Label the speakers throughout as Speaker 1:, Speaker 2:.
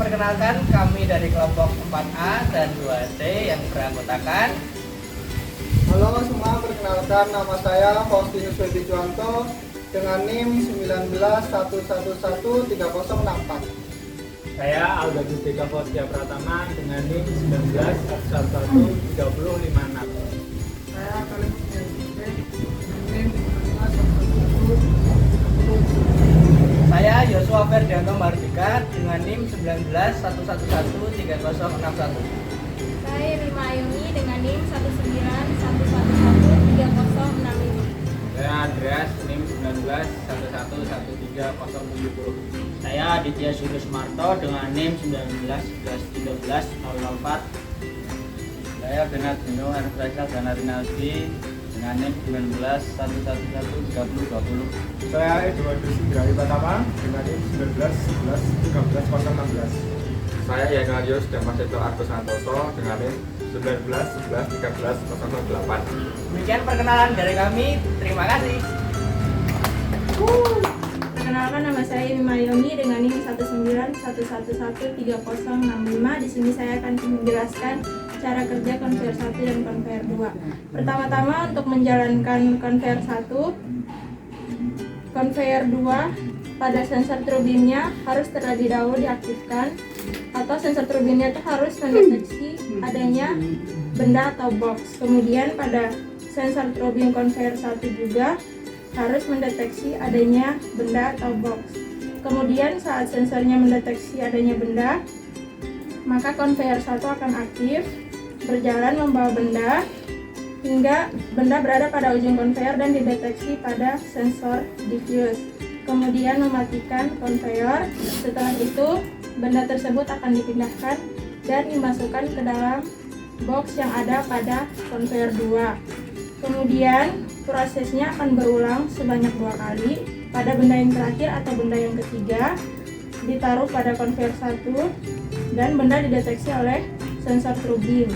Speaker 1: Perkenalkan, kami dari kelompok 4A dan 2C yang beranggotakan.
Speaker 2: Halo semua, perkenalkan nama saya Faustinus Widijuanto dengan NIM 1911113064.
Speaker 3: Saya Alda Gusteka Faustia Pratama dengan NIM 19113056.
Speaker 2: Saya Kalim NIM 19111130.
Speaker 1: Saya Yosua Ferdianto Mardika dengan NIM 1911113061.
Speaker 4: Saya Rima Ayumi dengan NIM 1911113065.
Speaker 3: Saya Andreas NIM 19111370.
Speaker 5: Saya Aditya Surya Sumarto dengan NIM 19111304.
Speaker 3: Saya Bernardino Ernest Faisal dan Rinaldi dengan NIM 1911132020.
Speaker 6: Saya Eduardus Indrawi Pratama dengan NIM 19111316.
Speaker 7: Saya Yanalius Damaseto Agus Santoso dengan NIM 19111308.
Speaker 1: Demikian perkenalan dari kami. Terima kasih.
Speaker 4: Perkenalkan, nama saya Rima Ayumi dengan NIM 1911113065. Di sini saya akan menjelaskan cara kerja konveyor 1 dan konveyor 2. Pertama-tama untuk menjalankan konveyor 1, konveyor 2 pada sensor turbinnya harus terlebih dahulu diaktifkan, atau sensor turbinnya itu harus mendeteksi adanya benda atau box. Kemudian pada sensor turbin konveyor 1 juga harus mendeteksi adanya benda atau box. Kemudian saat sensornya mendeteksi adanya benda, maka konveyor 1 akan aktif, berjalan membawa benda hingga benda berada pada ujung konveyor dan dideteksi pada sensor diffuse. Kemudian mematikan konveyor. Setelah itu benda tersebut akan dipindahkan dan dimasukkan ke dalam box yang ada pada konveyor 2. Kemudian prosesnya akan berulang sebanyak 2 kali. Pada benda yang terakhir atau benda yang ketiga ditaruh pada konveyor 1 dan benda dideteksi oleh sensor turbin.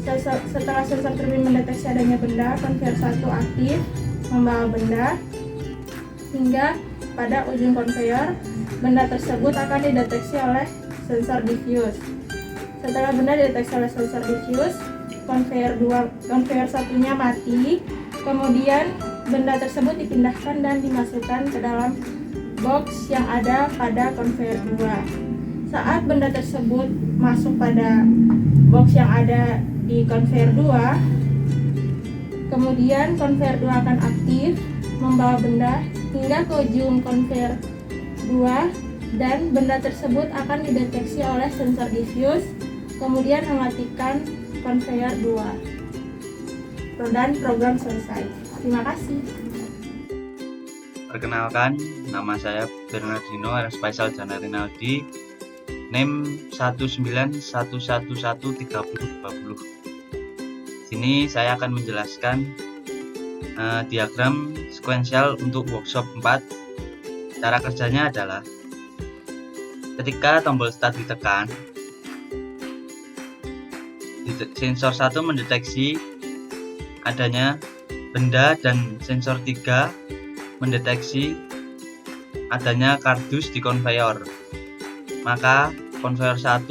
Speaker 4: Setelah sensor turbin mendeteksi adanya benda, konveyor 1 aktif membawa benda hingga pada ujung konveyor. Benda tersebut akan dideteksi oleh sensor diffuse. Setelah benda dideteksi oleh sensor diffuse, konveyor 1-nya mati. Kemudian benda tersebut dipindahkan dan dimasukkan ke dalam box yang ada pada konveyor 2. Saat benda tersebut masuk pada box yang ada di konveyor 2, kemudian konveyor 2 akan aktif membawa benda hingga ke ujung konveyor 2 dan benda tersebut akan dideteksi oleh sensor diffuse, kemudian mematikan konveyor 2. Dan program selesai. Terima kasih.
Speaker 3: Perkenalkan, nama saya Bernardino Ernest Faisal dan Rinaldi, NIM 1911113020. Sini saya akan menjelaskan diagram sekuensial untuk workshop 4. Cara kerjanya adalah ketika tombol start ditekan, sensor 1 mendeteksi adanya benda dan sensor 3 mendeteksi adanya kardus di konveyor. Maka konveyor 1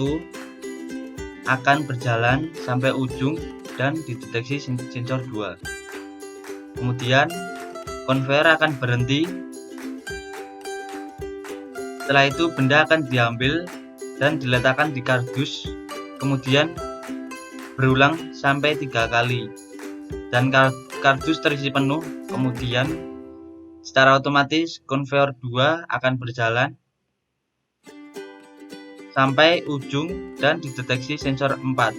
Speaker 3: akan berjalan sampai ujung dan dideteksi sensor 2. Kemudian konveyor akan berhenti. Setelah itu benda akan diambil dan diletakkan di kardus, kemudian berulang sampai 3 kali dan kardus terisi penuh. Kemudian secara otomatis konveyor 2 akan berjalan sampai ujung dan dideteksi sensor 4.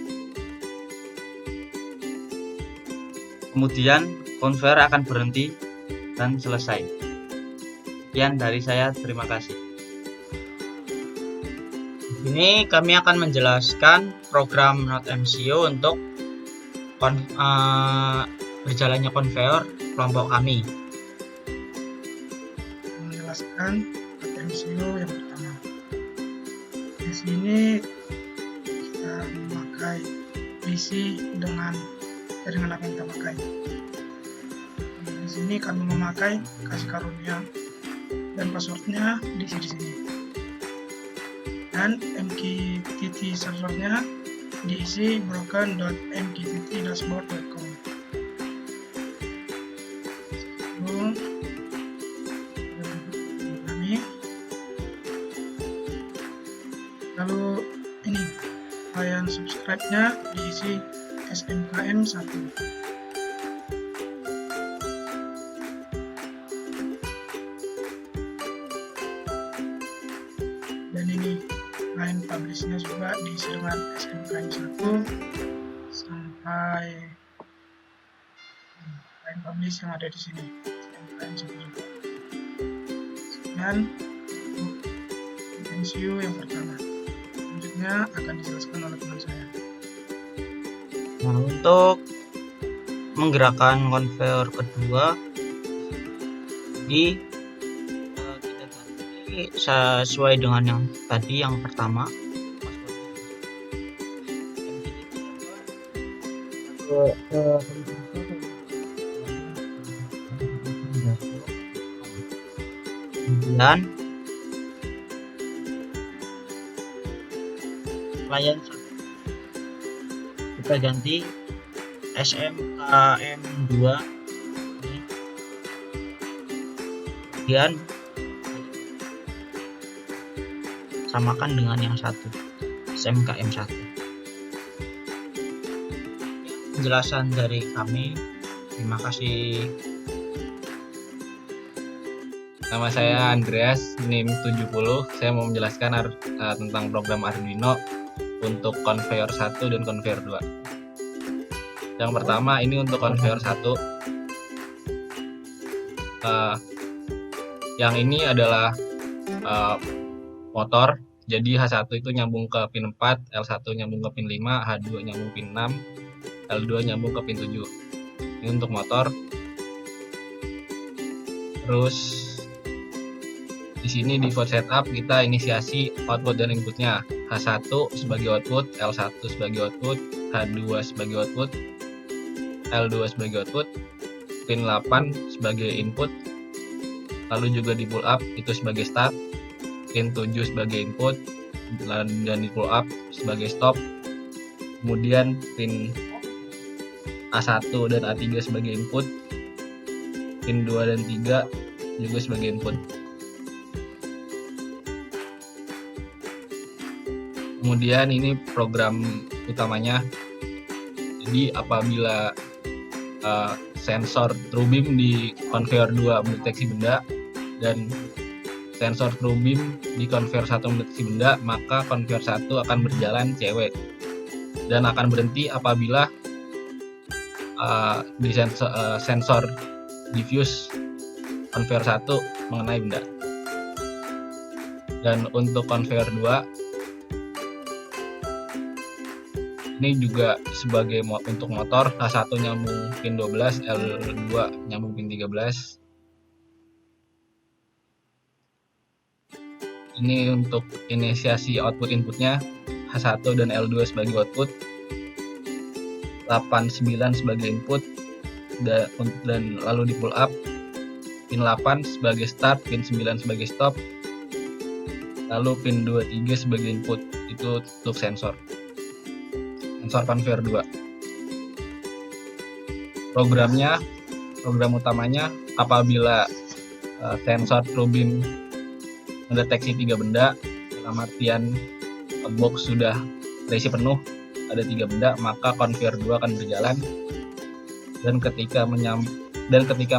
Speaker 3: Kemudian konveyor akan berhenti dan selesai. Sekian dari saya, terima kasih.
Speaker 5: Ini kami akan menjelaskan program NoteMCU untuk berjalannya konveyor kelompok kami.
Speaker 8: Menjelaskan NoteMCU yang pertama. Di sini kita memakai PC dengan jaringan apa yang kita pakai. Di sini kami memakai kasih karunia dan passwordnya diisi di sini. Dan dan MQTT servernya diisi broken.mqtt-dashboard.com. Lalu ini layar subscribe-nya diisi SMKM 1. Dan ini line publish-nya juga diisi dengan SMKM 1 sampai line publish yang ada di sini SMKM 1 juga. Dan MCU yang pertama selanjutnya akan dijelaskan oleh teman saya.
Speaker 5: Nah, untuk menggerakkan konveyor kedua kita ganti sesuai dengan yang tadi yang pertama. Kemudian layan kita ganti SMKM2 ini. Kemudian samakan dengan yang satu SMKM1. Penjelasan dari kami, terima kasih.
Speaker 7: Nama saya Andreas, NIM 70. Saya mau menjelaskan tentang program Arduino untuk konveyor 1 dan konveyor 2. Yang pertama ini untuk konveyor 1. Yang ini adalah motor. Jadi H1 itu nyambung ke pin 4, L1 nyambung ke pin 5, H2 nyambung pin 6, L2 nyambung ke pin 7. Ini untuk motor. Terus di sini di default setup kita inisiasi output dan inputnya. H1 sebagai output, L1 sebagai output, H2 sebagai output, L2 sebagai output, pin 8 sebagai input, lalu juga di pull up itu sebagai start, pin 7 sebagai input dan di pull up sebagai stop, kemudian pin A1 dan A3 sebagai input, pin 2 dan 3 juga sebagai input. Kemudian ini program utamanya. Jadi apabila sensor TrueBeam di konveyor 2 mendeteksi benda dan sensor TrueBeam di konveyor 1 mendeteksi benda, maka konveyor 1 akan berjalan CW dan akan berhenti apabila di sensor diffuse konveyor 1 mengenai benda. Dan untuk konveyor 2 ini juga sebagai untuk motor, H1 nyambung pin 12, L2 nyambung pin 13. Ini untuk inisiasi output inputnya, H1 dan L2 sebagai output, 89 sebagai input, dan lalu di pull up, pin 8 sebagai start, pin 9 sebagai stop, lalu pin 23 sebagai input. Itu untuk sensor konveyor 2. Program utamanya apabila sensor TrueBeam mendeteksi 3 benda, dalam artian box sudah terisi penuh, ada 3 benda, maka konveyor 2 akan berjalan, dan ketika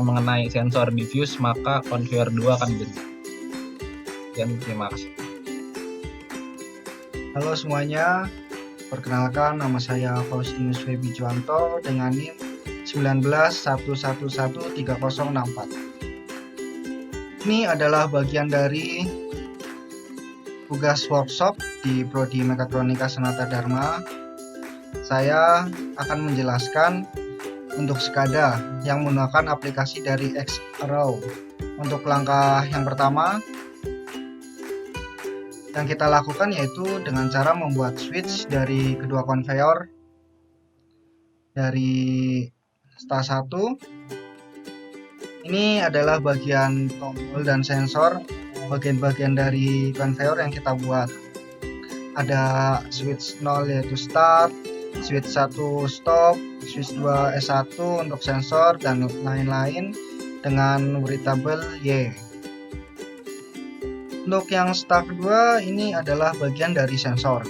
Speaker 7: mengenai sensor diffuse maka konveyor 2 akan berhenti. Dan terima kasih.
Speaker 2: Halo semuanya, perkenalkan nama saya Faustinus Wibijuanto dengan NIM 19111304. Ini adalah bagian dari tugas workshop di Prodi Mekatronika Sanata Dharma. Saya akan menjelaskan untuk SCADA yang menggunakan aplikasi dari Xarrow. Untuk langkah yang pertama yang kita lakukan yaitu dengan cara membuat switch dari kedua konveyor dari stage 1. Ini adalah bagian tombol dan sensor, bagian-bagian dari konveyor yang kita buat. ada switch 0 yaitu start, switch 1 stop, switch 2 S1 untuk sensor dan lain-lain dengan tabel Y. Untuk yang start 2 ini adalah bagian dari sensor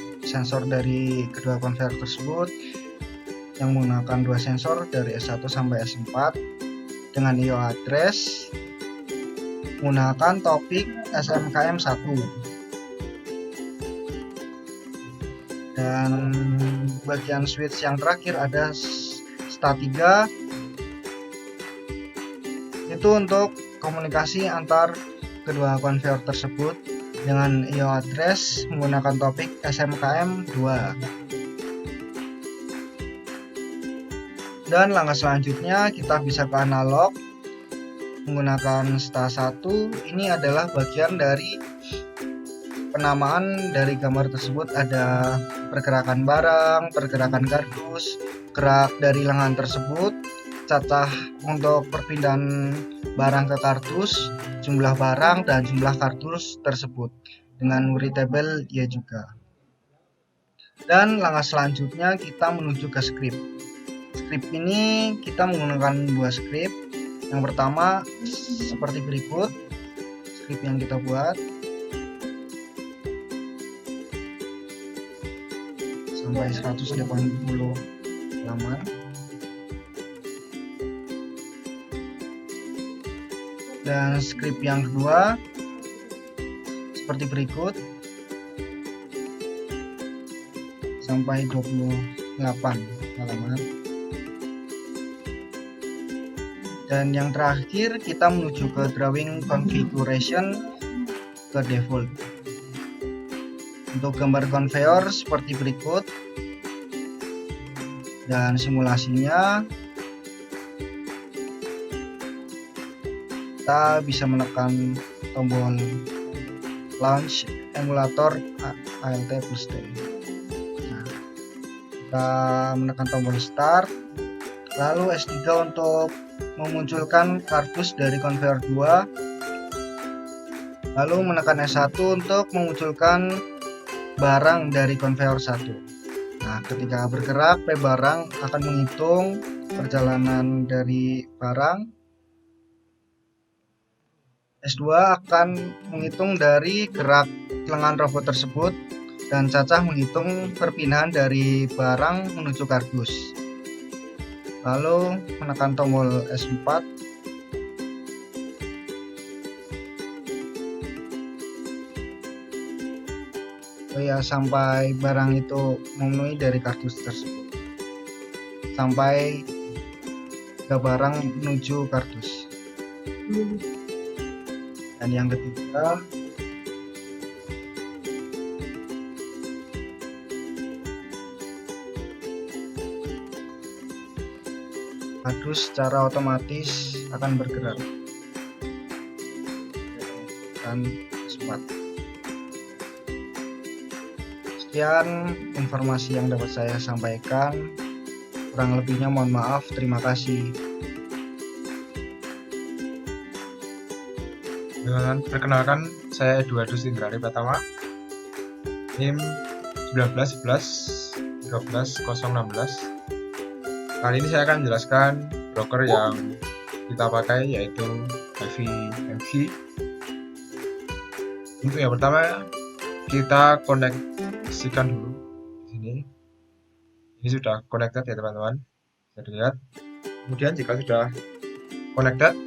Speaker 2: dari kedua konverter tersebut yang menggunakan dua sensor dari S1 sampai S4 dengan IO address menggunakan topik SMKM1. Dan bagian switch yang terakhir ada STA3, itu untuk komunikasi antar kedua konverter tersebut dengan IO address menggunakan topik SMKM2. Dan langkah selanjutnya kita bisa ke analog menggunakan STA1. Ini adalah bagian dari penamaan dari gambar tersebut, ada pergerakan barang, pergerakan kardus, gerak dari lengan tersebut, cacah untuk perpindahan barang ke kardus, jumlah barang dan jumlah kardus tersebut dengan tabel Y juga. Dan langkah selanjutnya kita menuju ke script. Script ini kita menggunakan dua script. Yang pertama seperti berikut script yang kita buat sampai 180 halaman. Dan script yang kedua seperti berikut sampai 28 halaman. Dan yang terakhir kita menuju ke drawing configuration ke default. Untuk gambar konveyor seperti berikut dan simulasinya kita bisa menekan tombol launch emulator ALT plus T. Nah, kita menekan tombol start, lalu S3 untuk memunculkan kardus dari konveyor 2, lalu menekan S1 untuk memunculkan barang dari konveyor 1. Nah, ketika bergerak, P barang akan menghitung perjalanan dari barang. S2 akan menghitung dari gerak lengan robot tersebut, dan cacah menghitung perpindahan dari barang menuju kardus. Lalu menekan tombol S4. Oh ya, sampai barang itu memenuhi dari kardus tersebut. Sampai ke barang menuju kardus. Dan yang ketiga kardus secara otomatis akan bergerak dan cepat. Sekian informasi yang dapat saya sampaikan, kurang lebihnya mohon maaf. Terima kasih.
Speaker 6: Perkenalkan, saya Eduardo Sindrari Pratama, NIM 1911-13016. Kali ini saya akan menjelaskan broker yang kita pakai, yaitu HiFi. Untuk yang pertama, kita koneksikan dulu di sini. Ini sudah connected ya teman-teman, bisa dilihat. Kemudian jika sudah connected,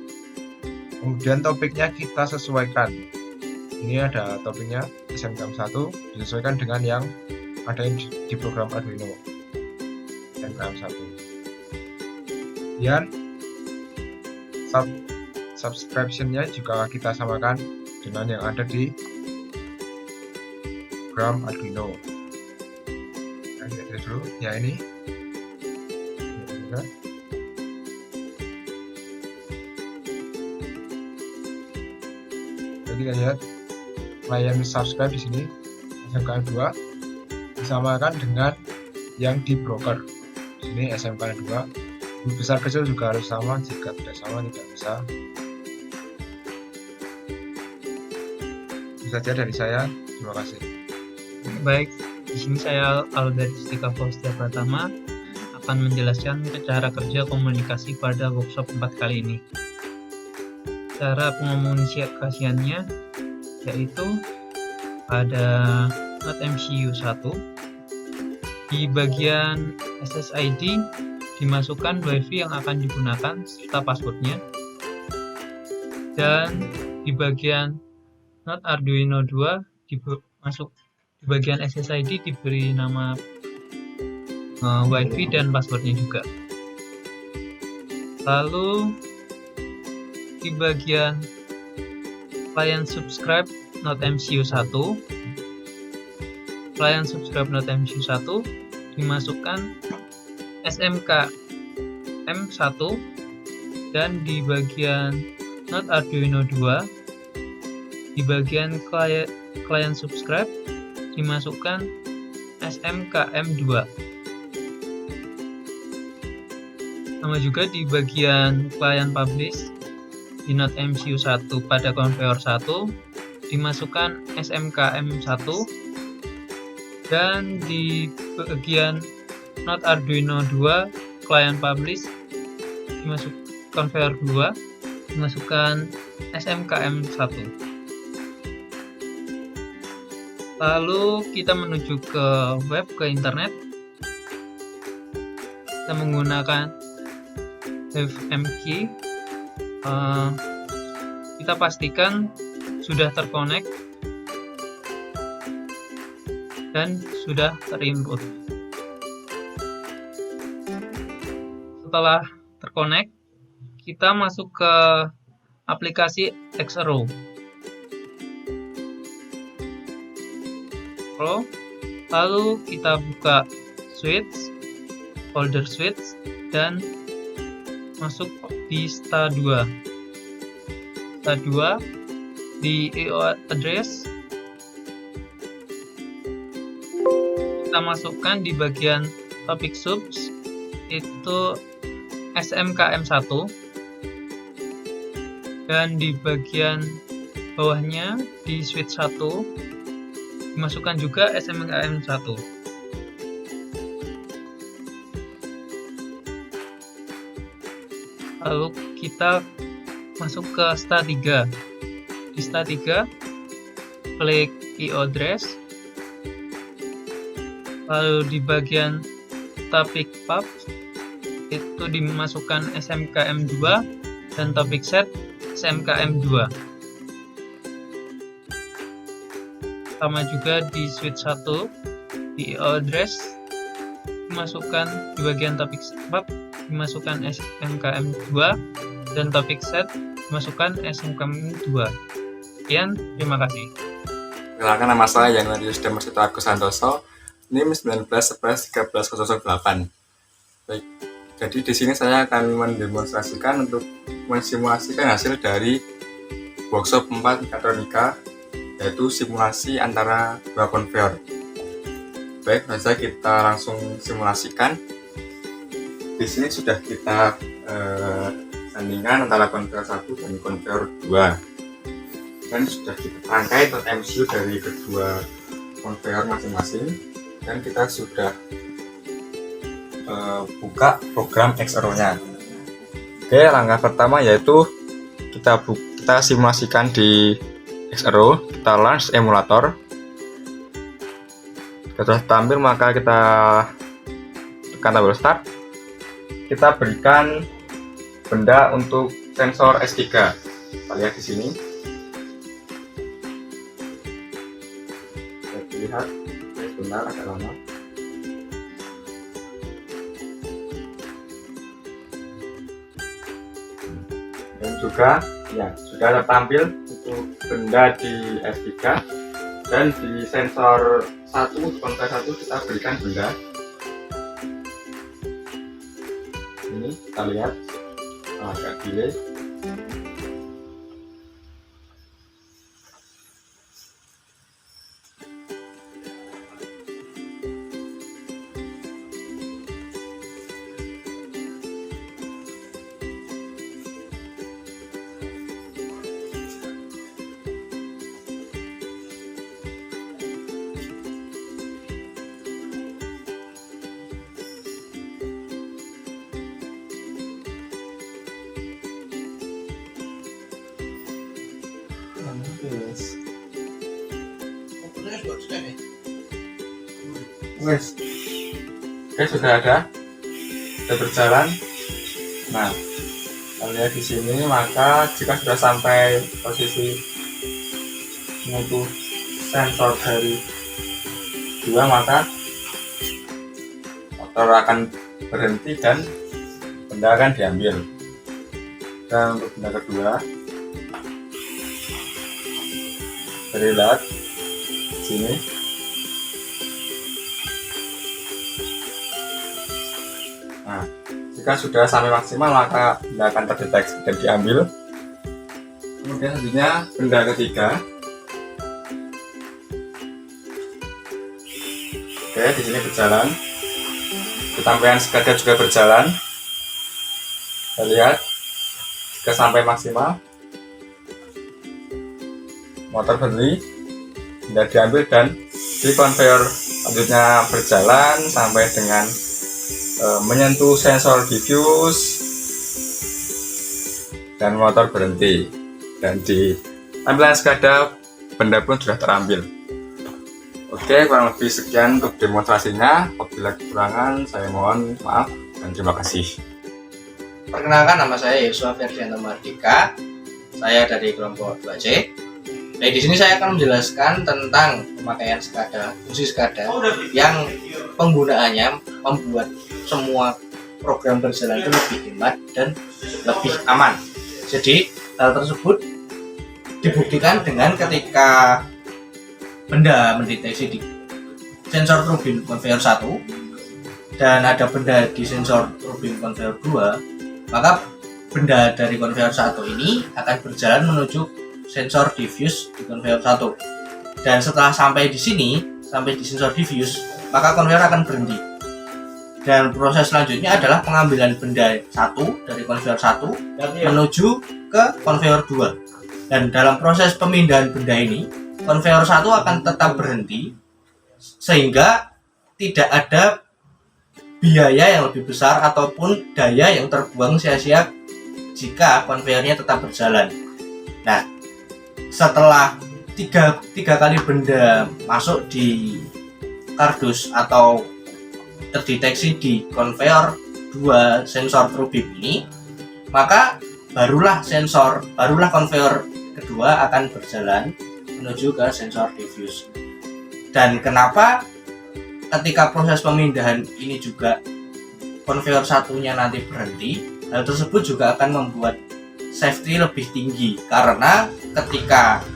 Speaker 6: kemudian topiknya kita sesuaikan. Ini ada topiknya SMKM1, disesuaikan dengan yang ada di program Arduino SMKM1. Kemudian subscription-nya juga kita samakan dengan yang ada di program Arduino. Kita lihat dulu ya, ini kita lihat layar subscribe di sini SMKM2 disamakan dengan yang di broker. Di sini SMKM2 besar kecil juga harus sama, jika tidak sama tidak bisa. Itu saja dari saya, terima kasih.
Speaker 5: Baik, Di sini saya Albert Istika Faustia Pratama akan menjelaskan cara kerja komunikasi pada workshop 4 kali ini. Cara pengomunikasiannya yaitu pada NoteMCU 1 di bagian SSID dimasukkan WiFi yang akan digunakan serta passwordnya, dan di bagian Note Arduino 2 di bagian SSID diberi nama WiFi dan passwordnya juga. Lalu di bagian client subscribe NoteMCU 1 dimasukkan SMK M1, dan di bagian Note Arduino 2 di bagian client subscribe dimasukkan SMK M2. Sama juga di bagian client publish di NoteMCU 1 pada conveyor 1 dimasukkan SMK M1, dan di bagian Note Arduino 2 client publish dimasuk conveyor 2 dimasukkan SMK M1. Lalu kita menuju ke web, ke internet. Kita menggunakan FMkey. Kita pastikan sudah terkonek dan sudah terinput. Setelah terkonek, kita masuk ke aplikasi Xero. Lalu kita buka switch, folder switch, dan masuk di STA2. Di IO address kita masukkan di bagian topic subs itu SMKM1, dan di bagian bawahnya di switch 1 dimasukkan juga SMKM1. Lalu kita masuk ke STA3. Di STA3 klik IO address, lalu di bagian topic pub itu dimasukkan SMKM2 dan topic set SMKM2. Sama juga di switch 1 di IO address dimasukkan di bagian topic pub dimasukkan SMKM2 dan topic set dimasukkan SMKM2. Sekian, terima kasih.
Speaker 9: Perkenalkan, nama saya Januarius Demersito Agus Santoso, NIM 19111308. Baik, jadi di sini saya akan mendemonstrasikan untuk mensimulasikan hasil dari workshop 4 mekatronika, yaitu simulasi antara dua conveyor. Baik, saja kita langsung simulasikan. Di sini sudah kita sandingkan antara conveyor 1 dan conveyor 2. Dan sudah kita rangkai NoteMCU dari kedua conveyor masing-masing, dan kita sudah buka program Xero-nya. Oke, langkah pertama yaitu kita simulasikan di Xero. Kita launch emulator. Setelah tampil maka kita tekan tombol start. Kita berikan benda untuk sensor S3. Kita lihat di sini. Lihat, sebentar agak lama. Dan juga ya sudah tampil untuk benda di S3, dan di sensor 1 kontak 1 kita berikan benda. Ini kita lihat agak delay. Wes. Oke, sudah berjalan. Nah, kita lihat di sini, maka jika sudah sampai posisi mutu sensor dari 2, maka motor akan berhenti dan benda akan diambil. Dan untuk benda kedua, lihat di sini. Nah, jika sudah sampai maksimal maka benda akan terdeteksi dan diambil. Kemudian selanjutnya benda ketiga. Oke, di sini berjalan. Ketampilan sekadar juga berjalan. Kita lihat jika sampai maksimal motor berhenti, benda diambil dan di konveyor selanjutnya berjalan sampai dengan menyentuh sensor diffuse dan motor berhenti, dan di tampilan sekadar benda pun sudah terambil. Oke, kurang lebih sekian untuk demonstrasinya. Apabila kekurangan saya mohon maaf dan terima kasih.
Speaker 1: Perkenalkan, nama saya Yosua Ferdianto Mardika. Saya dari kelompok 2C. Nah, di sini saya akan menjelaskan tentang pemakaian SCADA, fungsi SCADA yang penggunaannya membuat semua program berjalan itu lebih hemat dan lebih aman. Jadi, hal tersebut dibuktikan dengan ketika benda mendeteksi di sensor turbin konveyor 1 dan ada benda di sensor turbin konveyor 2, maka benda dari konveyor 1 ini akan berjalan menuju sensor diffuse di konveyor 1. Dan setelah sampai di sini, sampai di sensor diffuse, maka konveyor akan berhenti. Dan proses selanjutnya adalah pengambilan benda 1 dari konveyor 1 menuju ke konveyor 2. Dan dalam proses pemindahan benda ini, konveyor 1 akan tetap berhenti sehingga tidak ada biaya yang lebih besar ataupun daya yang terbuang sia-sia jika konveyornya tetap berjalan. Nah, setelah tiga kali benda masuk di kardus atau terdeteksi di konveyor 2 sensor TrueBeam ini, maka barulah konveyor kedua akan berjalan menuju ke sensor diffuse. Dan kenapa ketika proses pemindahan ini juga konveyor satunya nanti berhenti, hal tersebut juga akan membuat safety lebih tinggi, karena ketika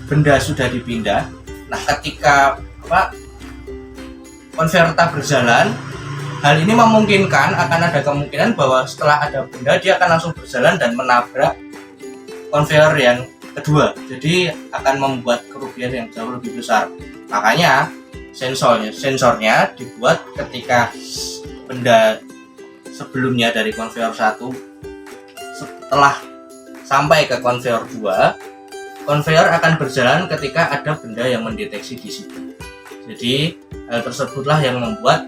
Speaker 1: benda sudah dipindah, nah ketika konveyor tetap berjalan, hal ini memungkinkan akan ada kemungkinan bahwa setelah ada benda dia akan langsung berjalan dan menabrak konveyor yang kedua, jadi akan membuat kerugian yang jauh lebih besar. Makanya sensornya dibuat ketika benda sebelumnya dari konveyor 1 setelah sampai ke konveyor 2, konveyor akan berjalan ketika ada benda yang mendeteksi di situ. Jadi hal tersebutlah yang membuat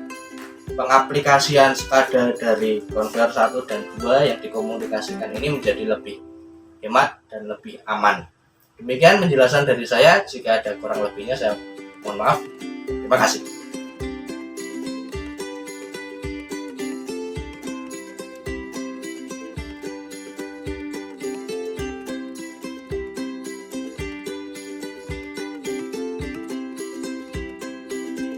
Speaker 1: pengaplikasian SCADA dari konveyor 1 dan 2 yang dikomunikasikan ini menjadi lebih hemat dan lebih aman. Demikian penjelasan dari saya. Jika ada kurang lebihnya saya mohon maaf. Terima kasih.